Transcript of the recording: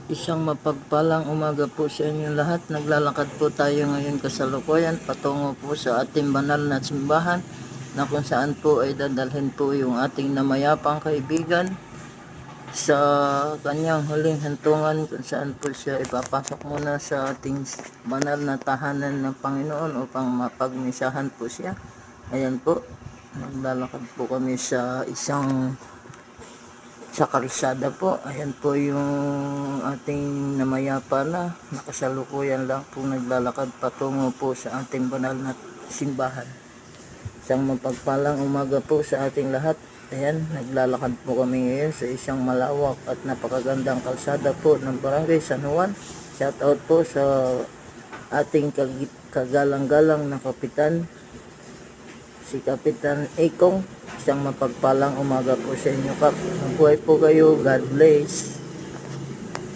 Isang mapagpalang umaga po sa inyong lahat. Naglalakad po tayo ngayon kasalukuyan patungo po sa ating banal na simbahan na kung saan po ay dadalhin po yung ating namayapang kaibigan sa kanyang huling hantungan, kung saan po siya ipapasok muna sa ating banal na tahanan ng Panginoon upang mapagmisahan po siya. Ayan po, naglalakad po kami sa kalsada po. Ayan po yung ating namayapa na nakasalukuyan lang po naglalakad patungo po sa ating banal na simbahan. Isang mapagpalang umaga po sa ating lahat. Ayan, naglalakad po kami ngayon sa isang malawak at napakagandang kalsada po ng Barangay San Juan. Shout out po sa ating kagalang-galang na kapitan, si Kapitan Ekong. Isang mapagpalang umaga po sa inyo, Kap. Mabuhay po kayo. God bless.